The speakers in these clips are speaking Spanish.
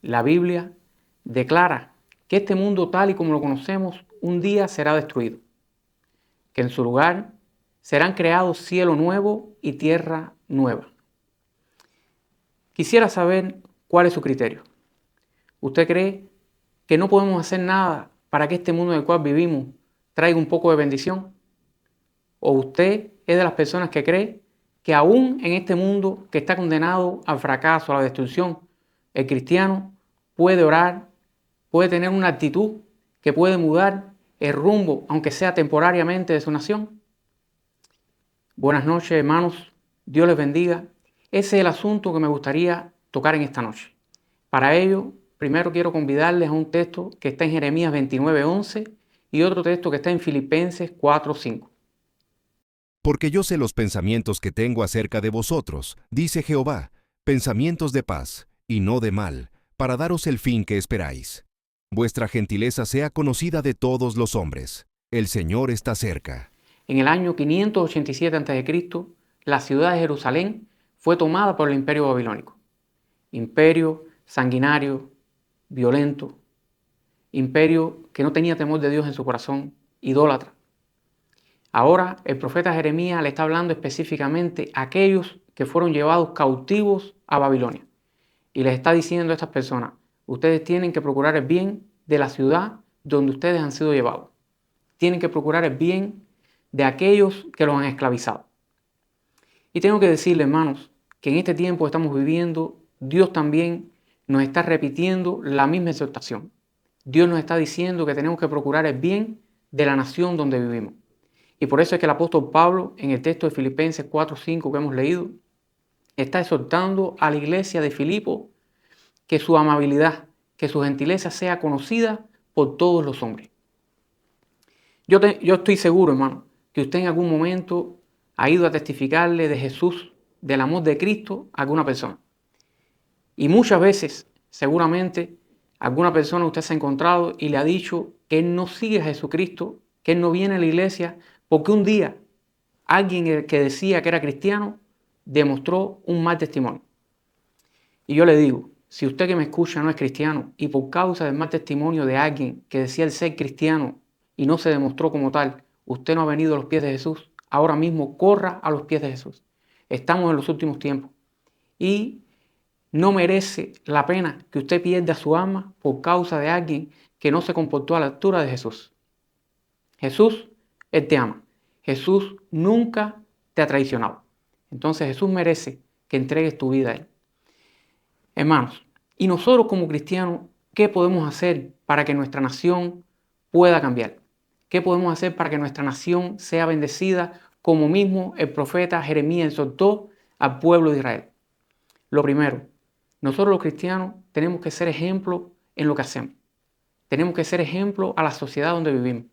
La Biblia declara que este mundo tal y como lo conocemos un día será destruido, que en su lugar serán creados cielo nuevo y tierra nueva. Quisiera saber cuál es su criterio. ¿Usted cree que no podemos hacer nada para que este mundo en el cual vivimos traiga un poco de bendición? ¿O usted es de las personas que cree que aún en este mundo que está condenado al fracaso, a la destrucción, el cristiano puede orar, puede tener una actitud que puede mudar el rumbo, aunque sea temporariamente, de su nación? Buenas noches, hermanos. Dios les bendiga. Ese es el asunto que me gustaría tocar en esta noche. Para ello, primero quiero convidarles a un texto que está en Jeremías 29:11 y otro texto que está en Filipenses 4:5. Porque yo sé los pensamientos que tengo acerca de vosotros, dice Jehová, pensamientos de paz y no de mal, para daros el fin que esperáis. Vuestra gentileza sea conocida de todos los hombres. El Señor está cerca. En el año 587 a.C., la ciudad de Jerusalén fue tomada por el imperio babilónico. Imperio sanguinario, violento, imperio que no tenía temor de Dios en su corazón, idólatra. Ahora el profeta Jeremías le está hablando específicamente a aquellos que fueron llevados cautivos a Babilonia. Y les está diciendo a estas personas, ustedes tienen que procurar el bien de la ciudad donde ustedes han sido llevados. Tienen que procurar el bien de aquellos que los han esclavizado. Y tengo que decirle, hermanos, que en este tiempo que estamos viviendo, Dios también nos está repitiendo la misma exhortación. Dios nos está diciendo que tenemos que procurar el bien de la nación donde vivimos. Y por eso es que el apóstol Pablo, en el texto de Filipenses 4:5 que hemos leído, está exhortando a la iglesia de Filipo que su amabilidad, que su gentileza sea conocida por todos los hombres. Yo estoy seguro, hermano, que usted en algún momento ha ido a testificarle de Jesús, del amor de Cristo a alguna persona. Y muchas veces, seguramente, alguna persona usted se ha encontrado y le ha dicho que él no sigue a Jesucristo, que él no viene a la iglesia, porque un día alguien que decía que era cristiano demostró un mal testimonio. Y yo le digo, si usted que me escucha no es cristiano y por causa del mal testimonio de alguien que decía el ser cristiano y no se demostró como tal, usted no ha venido a los pies de Jesús, ahora mismo corra a los pies de Jesús. Estamos en los últimos tiempos y no merece la pena que usted pierda su alma por causa de alguien que no se comportó a la altura de Jesús. Jesús, Él te ama. Jesús nunca te ha traicionado. Entonces Jesús merece que entregues tu vida a Él. Hermanos, y nosotros como cristianos, ¿qué podemos hacer para que nuestra nación pueda cambiar? ¿Qué podemos hacer para que nuestra nación sea bendecida como mismo el profeta Jeremías exhortó al pueblo de Israel? Lo primero, nosotros los cristianos tenemos que ser ejemplo en lo que hacemos. Tenemos que ser ejemplo a la sociedad donde vivimos.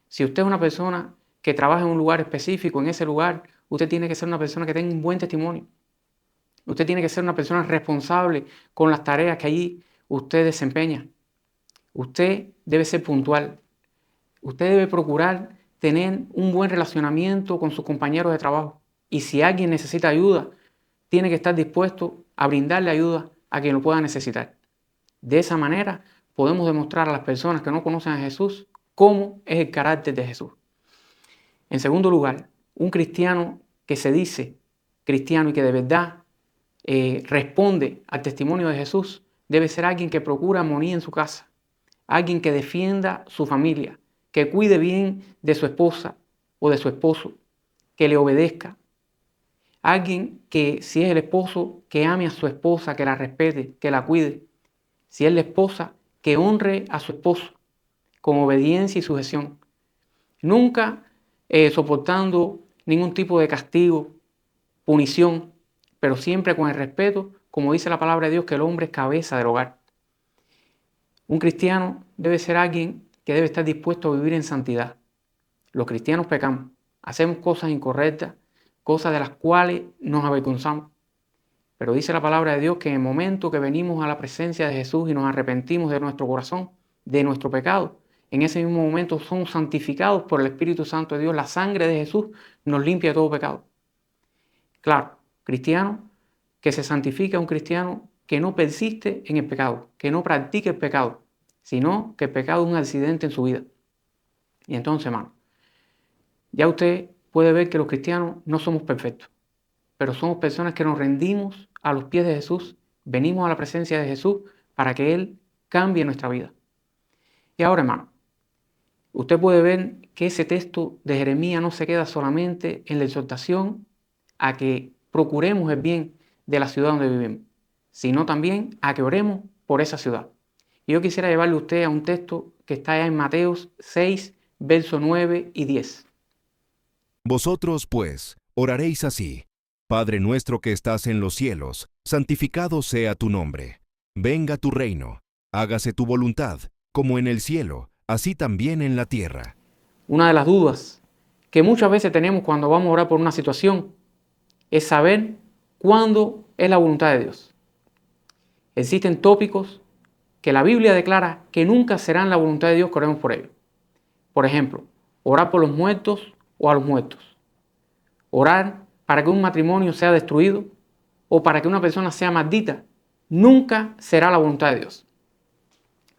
Si usted es una persona que trabaja en un lugar específico, en ese lugar, usted tiene que ser una persona que tenga un buen testimonio. Usted tiene que ser una persona responsable con las tareas que allí usted desempeña. Usted debe ser puntual. Usted debe procurar tener un buen relacionamiento con sus compañeros de trabajo. Y si alguien necesita ayuda, tiene que estar dispuesto a brindarle ayuda a quien lo pueda necesitar. De esa manera podemos demostrar a las personas que no conocen a Jesús cómo es el carácter de Jesús. En segundo lugar, un cristiano que se dice cristiano y que de verdad responde al testimonio de Jesús debe ser alguien que procura armonía en su casa, alguien que defienda su familia, que cuide bien de su esposa o de su esposo, que le obedezca. Alguien que, si es el esposo, que ame a su esposa, que la respete, que la cuide. Si es la esposa, que honre a su esposo con obediencia y sujeción. Nunca soportando ningún tipo de castigo, punición, pero siempre con el respeto, como dice la palabra de Dios, que el hombre es cabeza del hogar. Un cristiano debe ser alguien que debe estar dispuesto a vivir en santidad. Los cristianos pecamos, hacemos cosas incorrectas, cosas de las cuales nos avergonzamos. Pero dice la palabra de Dios que en el momento que venimos a la presencia de Jesús y nos arrepentimos de nuestro corazón, de nuestro pecado, en ese mismo momento somos santificados por el Espíritu Santo de Dios. La sangre de Jesús nos limpia de todo pecado. Claro, cristiano que se santifica, un cristiano que no persiste en el pecado, que no practique el pecado, sino que el pecado es un accidente en su vida. Y entonces, hermano, ya usted puede ver que los cristianos no somos perfectos, pero somos personas que nos rendimos a los pies de Jesús, venimos a la presencia de Jesús para que Él cambie nuestra vida. Y ahora, hermano, usted puede ver que ese texto de Jeremías no se queda solamente en la exhortación a que procuremos el bien de la ciudad donde vivimos, sino también a que oremos por esa ciudad. Y yo quisiera llevarle a usted a un texto que está allá en Mateos 6, versos 9 y 10. Vosotros, pues, oraréis así: Padre nuestro que estás en los cielos, santificado sea tu nombre. Venga tu reino, hágase tu voluntad, como en el cielo, así también en la tierra. Una de las dudas que muchas veces tenemos cuando vamos a orar por una situación es saber cuándo es la voluntad de Dios. Existen tópicos que la Biblia declara que nunca serán la voluntad de Dios que oremos por ellos. Por ejemplo, orar por los muertos o a los muertos. Orar para que un matrimonio sea destruido o para que una persona sea maldita. Nunca será la voluntad de Dios.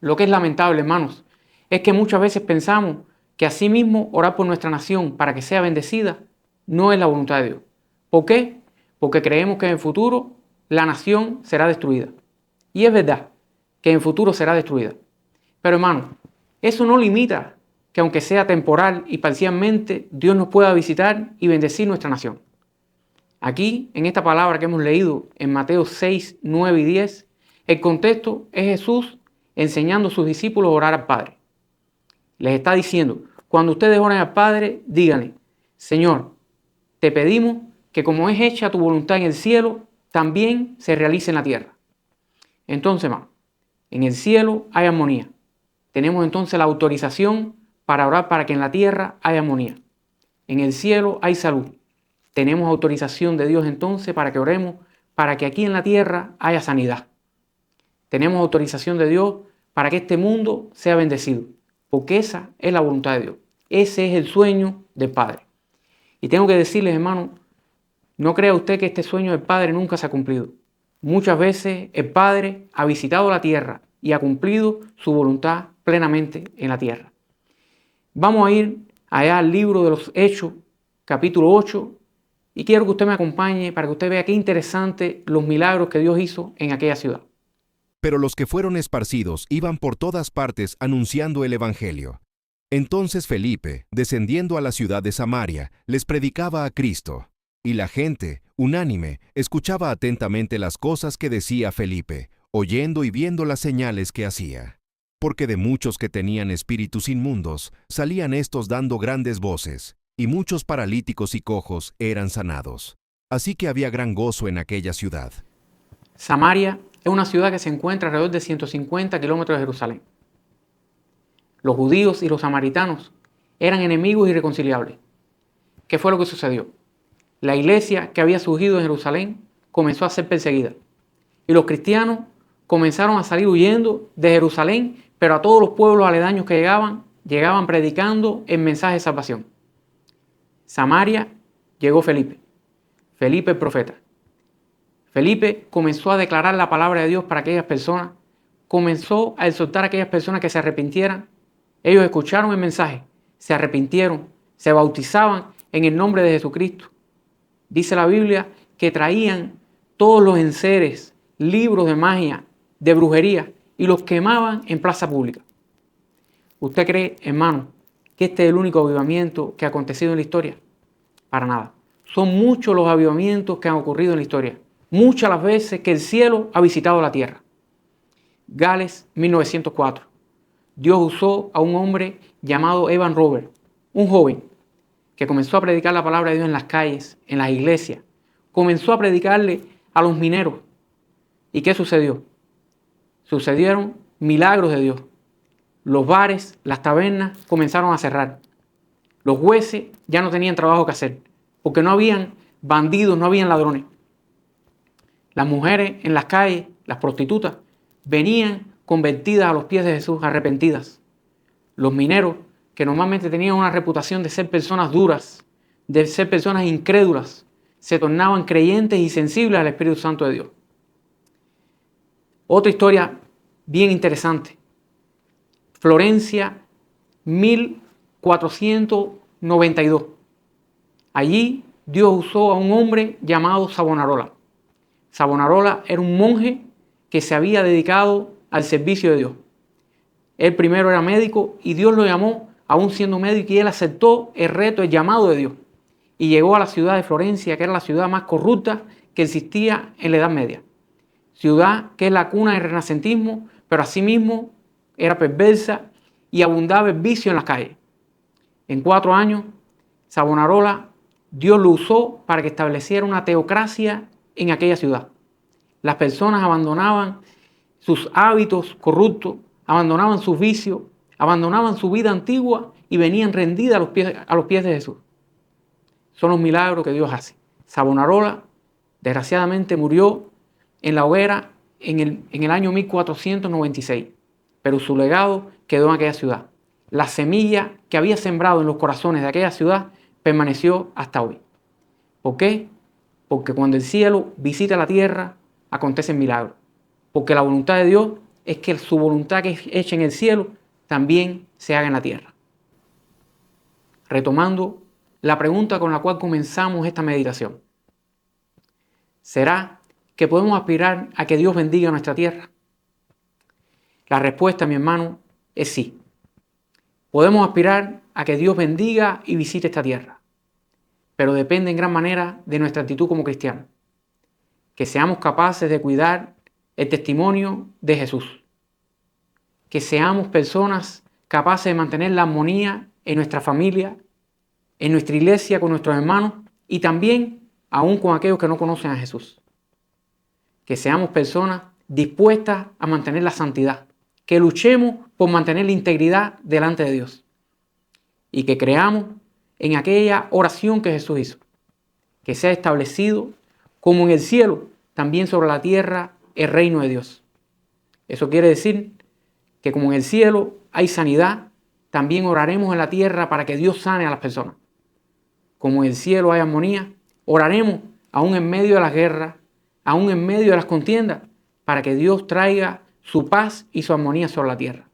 Lo que es lamentable, hermanos, es que muchas veces pensamos que asimismo orar por nuestra nación para que sea bendecida no es la voluntad de Dios. ¿Por qué? Porque creemos que en el futuro la nación será destruida. Y es verdad que en el futuro será destruida. Pero hermano, eso no limita que aunque sea temporal y parcialmente, Dios nos pueda visitar y bendecir nuestra nación. Aquí, en esta palabra que hemos leído en Mateo 6, 9 y 10, el contexto es Jesús enseñando a sus discípulos a orar al Padre. Les está diciendo, cuando ustedes oren al Padre, díganle: Señor, te pedimos que como es hecha tu voluntad en el cielo, también se realice en la tierra. Entonces, hermano, en el cielo hay armonía. Tenemos entonces la autorización para orar para que en la tierra haya armonía. En el cielo hay salud. Tenemos autorización de Dios entonces para que oremos para que aquí en la tierra haya sanidad. Tenemos autorización de Dios para que este mundo sea bendecido, porque esa es la voluntad de Dios. Ese es el sueño del Padre. Y tengo que decirles, hermano, no crea usted que este sueño del Padre nunca se ha cumplido. Muchas veces el Padre ha visitado la tierra y ha cumplido su voluntad plenamente en la tierra. Vamos a ir allá al libro de los Hechos, capítulo 8, y quiero que usted me acompañe para que usted vea qué interesante los milagros que Dios hizo en aquella ciudad. Pero los que fueron esparcidos iban por todas partes anunciando el Evangelio. Entonces Felipe, descendiendo a la ciudad de Samaria, les predicaba a Cristo. Y la gente, unánime, escuchaba atentamente las cosas que decía Felipe, oyendo y viendo las señales que hacía. Porque de muchos que tenían espíritus inmundos, salían estos dando grandes voces, y muchos paralíticos y cojos eran sanados. Así que había gran gozo en aquella ciudad. Samaria es una ciudad que se encuentra alrededor de 150 kilómetros de Jerusalén. Los judíos y los samaritanos eran enemigos irreconciliables. ¿Qué fue lo que sucedió? La iglesia que había surgido en Jerusalén comenzó a ser perseguida. Y los cristianos comenzaron a salir huyendo de Jerusalén, pero a todos los pueblos aledaños que llegaban predicando el mensaje de salvación. Samaria llegó Felipe el profeta. Felipe comenzó a declarar la palabra de Dios para aquellas personas, comenzó a exhortar a aquellas personas que se arrepintieran. Ellos escucharon el mensaje, se arrepintieron, se bautizaban en el nombre de Jesucristo. Dice la Biblia que traían todos los enseres, libros de magia, de brujería, y los quemaban en plaza pública. ¿Usted cree, hermano, que este es el único avivamiento que ha acontecido en la historia? Para nada. Son muchos los avivamientos que han ocurrido en la historia. Muchas las veces que el cielo ha visitado la tierra. Gales, 1904. Dios usó a un hombre llamado Evan Roberts, un joven que comenzó a predicar la palabra de Dios en las calles, en las iglesias. Comenzó a predicarle a los mineros. ¿Y qué sucedió? Sucedieron milagros de Dios. Los bares, las tabernas comenzaron a cerrar. Los jueces ya no tenían trabajo que hacer, porque no habían bandidos, no habían ladrones. Las mujeres en las calles, las prostitutas, venían convertidas a los pies de Jesús, arrepentidas. Los mineros, que normalmente tenían una reputación de ser personas duras, de ser personas incrédulas, se tornaban creyentes y sensibles al Espíritu Santo de Dios. Otra historia bien interesante. Florencia, 1492. Allí Dios usó a un hombre llamado Savonarola. Savonarola era un monje que se había dedicado al servicio de Dios. Él primero era médico y Dios lo llamó aún siendo médico, y él aceptó el reto, el llamado de Dios. Y llegó a la ciudad de Florencia, que era la ciudad más corrupta que existía en la Edad Media. Ciudad que es la cuna del renacentismo, pero asimismo era perversa y abundaba el vicio en las calles. En 4 años, Savonarola, Dios lo usó para que estableciera una teocracia en aquella ciudad. Las personas abandonaban sus hábitos corruptos, abandonaban sus vicios, abandonaban su vida antigua y venían rendidas a los pies de Jesús. Son los milagros que Dios hace. Savonarola, desgraciadamente, murió en la hoguera en el año 1496, pero su legado quedó en aquella ciudad. La semilla que había sembrado en los corazones de aquella ciudad permaneció hasta hoy. ¿Por qué? Porque cuando el cielo visita la tierra, acontecen milagros. Porque la voluntad de Dios es que su voluntad que es hecha en el cielo también se haga en la tierra. Retomando la pregunta con la cual comenzamos esta meditación. ¿Será que podemos aspirar a que Dios bendiga nuestra tierra? La respuesta, mi hermano, es sí. Podemos aspirar a que Dios bendiga y visite esta tierra, pero depende en gran manera de nuestra actitud como cristianos. Que seamos capaces de cuidar el testimonio de Jesús. Que seamos personas capaces de mantener la armonía en nuestra familia, en nuestra iglesia con nuestros hermanos y también aún con aquellos que no conocen a Jesús. Que seamos personas dispuestas a mantener la santidad. Que luchemos por mantener la integridad delante de Dios. Y que creamos en aquella oración que Jesús hizo. Que sea establecido como en el cielo, también sobre la tierra, el reino de Dios. Eso quiere decir que como en el cielo hay sanidad, también oraremos en la tierra para que Dios sane a las personas. Como en el cielo hay armonía, oraremos aún en medio de las guerras, aún en medio de las contiendas, para que Dios traiga su paz y su armonía sobre la tierra.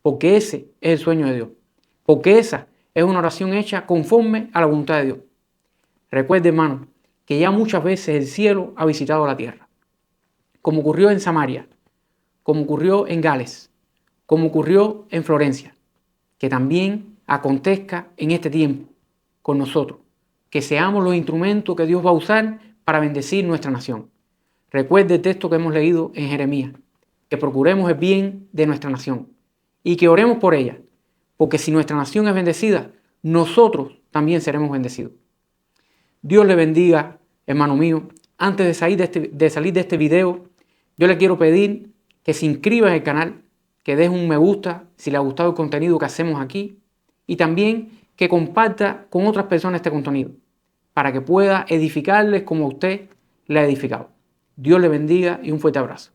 Porque ese es el sueño de Dios. Porque esa es una oración hecha conforme a la voluntad de Dios. Recuerde, hermano, que ya muchas veces el cielo ha visitado la tierra. Como ocurrió en Samaria, como ocurrió en Gales, como ocurrió en Florencia. Que también acontezca en este tiempo con nosotros. Que seamos los instrumentos que Dios va a usar para bendecir nuestra nación. Recuerde el texto que hemos leído en Jeremías. Que procuremos el bien de nuestra nación y que oremos por ella, porque si nuestra nación es bendecida, nosotros también seremos bendecidos. Dios le bendiga, hermano mío. Antes de salir de este video, yo le quiero pedir que se inscriba en el canal, que deje un me gusta si le ha gustado el contenido que hacemos aquí y también que comparta con otras personas este contenido para que pueda edificarles como a usted le ha edificado. Dios le bendiga y un fuerte abrazo.